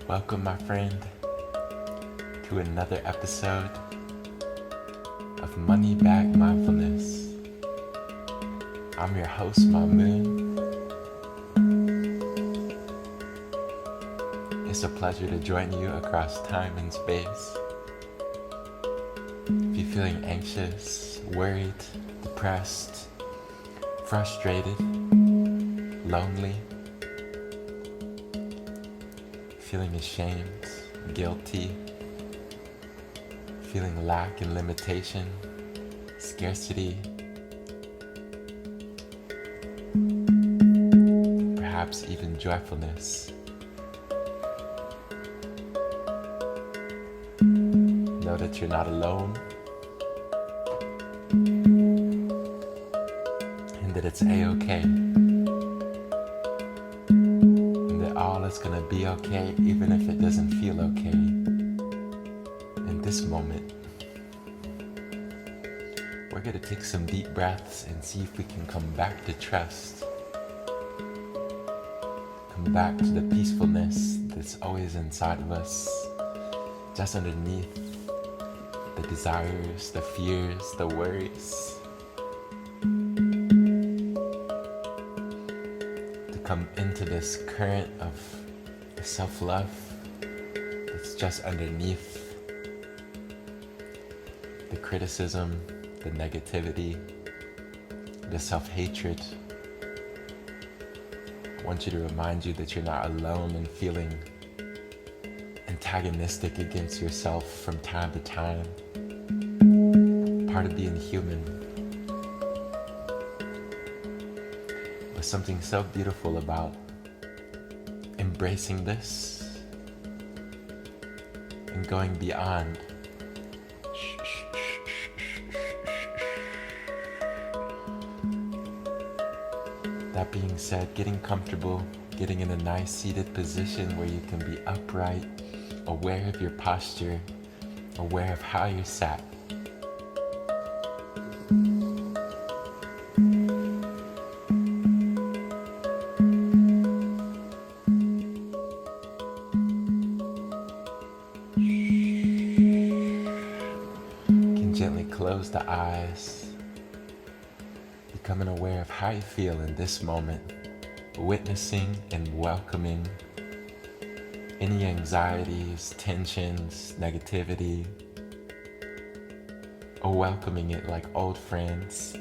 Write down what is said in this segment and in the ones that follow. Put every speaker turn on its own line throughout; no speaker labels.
Welcome, my friend, to another episode of Money Back Mindfulness. I'm your host, Moon. It's a pleasure to join you across time and space. If you're feeling anxious, worried, depressed, frustrated, lonely, feeling ashamed, guilty, feeling lack and limitation, scarcity, perhaps even joyfulness. Know that you're not alone, and that it's A-okay. All is gonna be okay, even if it doesn't feel okay in this moment. We're gonna take some deep breaths and see if we can come back to trust. Come back to the peacefulness that's always inside of us, just underneath the desires, the fears, the worries. Come into this current of self-love that's just underneath the criticism, the negativity, the self-hatred. I want you to remind you that you're not alone in feeling antagonistic against yourself from time to time. Part of being human. There's something so beautiful about embracing this and going beyond. That being said, getting comfortable, getting in a nice seated position where you can be upright, aware of your posture, aware of how you're sat. Gently close the eyes, becoming aware of how you feel in this moment, witnessing and welcoming any anxieties, tensions, negativity, or welcoming it like old friends.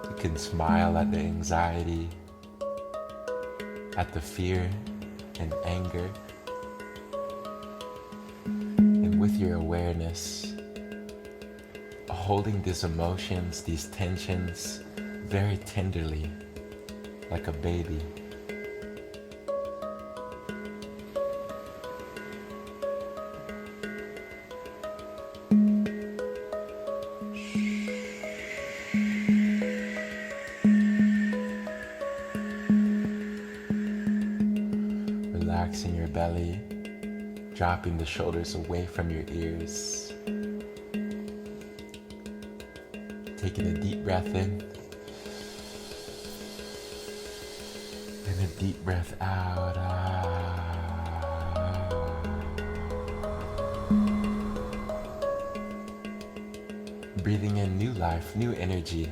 You can smile at the anxiety, at the fear and anger. With your awareness, holding these emotions, these tensions, very tenderly, like a baby. Relaxing your belly, dropping the shoulders away from your ears. Taking a deep breath in and a deep breath out. Breathing in new life, new energy.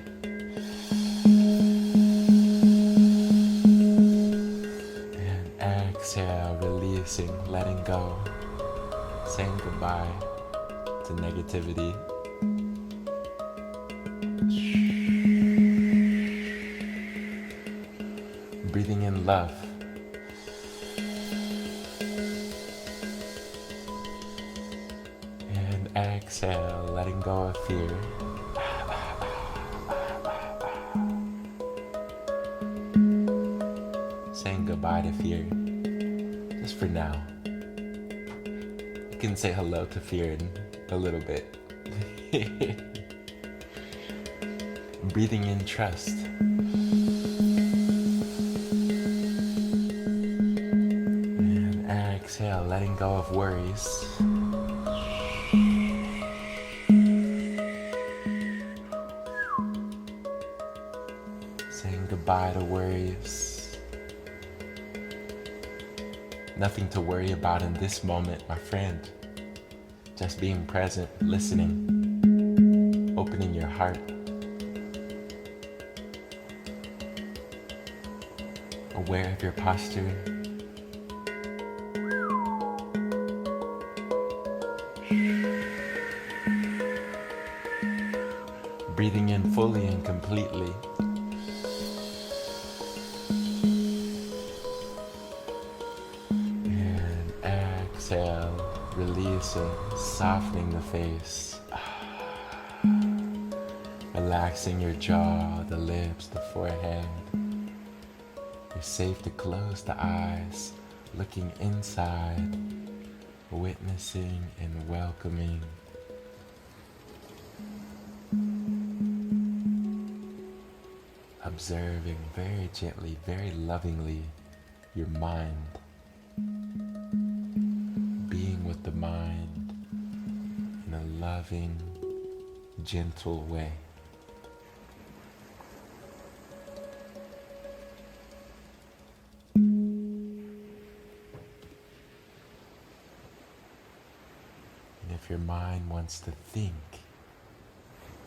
And exhale, releasing, letting go. Saying goodbye to negativity. Breathing in love. exhale, letting go of fear. Saying goodbye to fear, just for now. You can say hello to fear in a little bit. Breathing in trust. And exhale, letting go of worries. Saying goodbye to worries. Nothing to worry about in this moment, my friend. Just being present, listening, opening your heart. Aware of your posture. Breathing in fully and completely. And exhale, releasing, softening the face. Relaxing your jaw, the lips, the forehead. You're safe to close the eyes, looking inside, witnessing and welcoming. Observing very gently, very lovingly your mind. Being with the mind in a loving, gentle way. If your mind wants to think,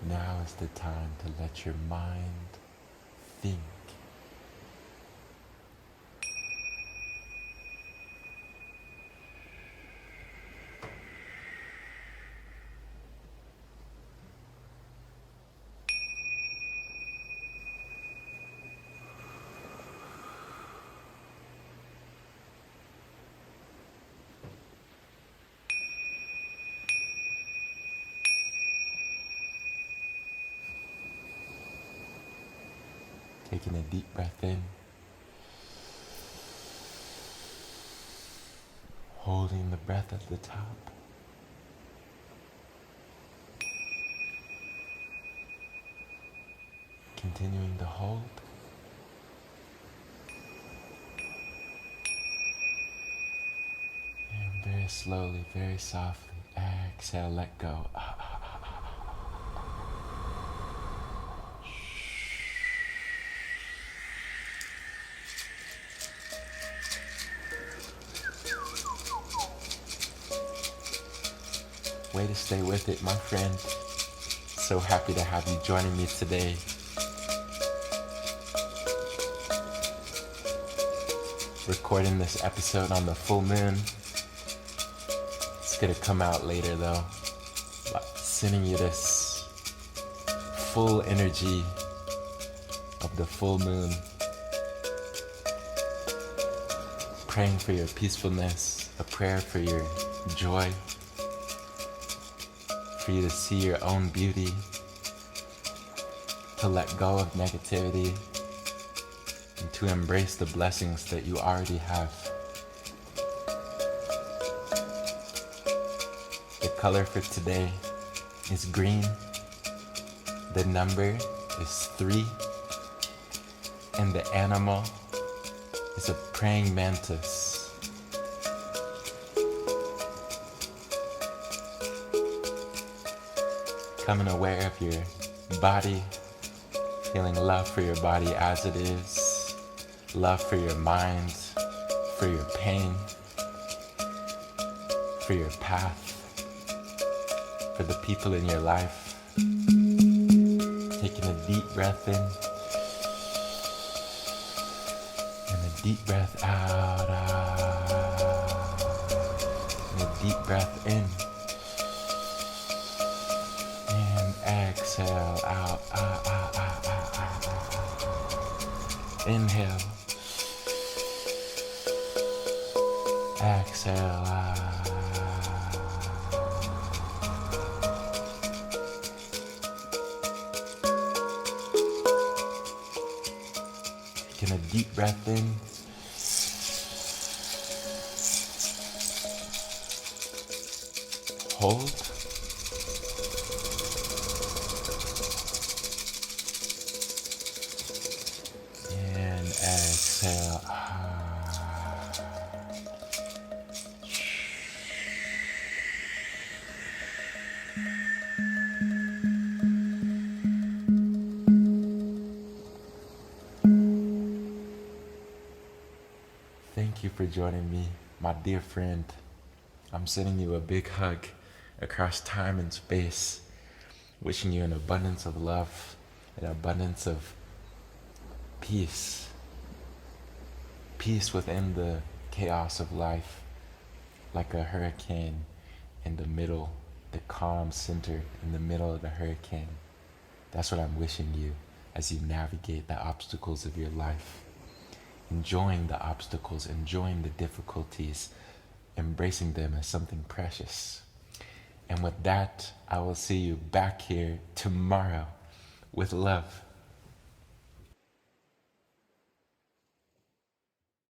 now is the time to let your mind think. Taking a deep breath in, holding the breath at the top, continuing to hold, and very slowly, very softly, exhale, let go. Way to stay with it, my friend. So happy to have you joining me today. Recording this episode on the full moon. It's gonna come out later though. But sending you this full energy of the full moon. Praying for your peacefulness, a prayer for your joy. For you to see your own beauty, to let go of negativity, and to embrace the blessings that you already have. The color for today is green, the number is 3, and the animal is a praying mantis. Becoming aware of your body, feeling love for your body as it is, love for your mind, for your pain, for your path, for the people in your life. Taking a deep breath in and a deep breath out, and a deep breath in. Exhale out, Inhale. Exhale out. Taking a deep breath in. Hold. And exhale. Thank you for joining me, my dear friend. I'm sending you a big hug across time and space, wishing you an abundance of love, an abundance of peace. Peace within the chaos of life, like a hurricane in the middle, the calm center in the middle of the hurricane. That's what I'm wishing you as you navigate the obstacles of your life. Enjoying the obstacles, enjoying the difficulties, embracing them as something precious. And with that, I will see you back here tomorrow with love.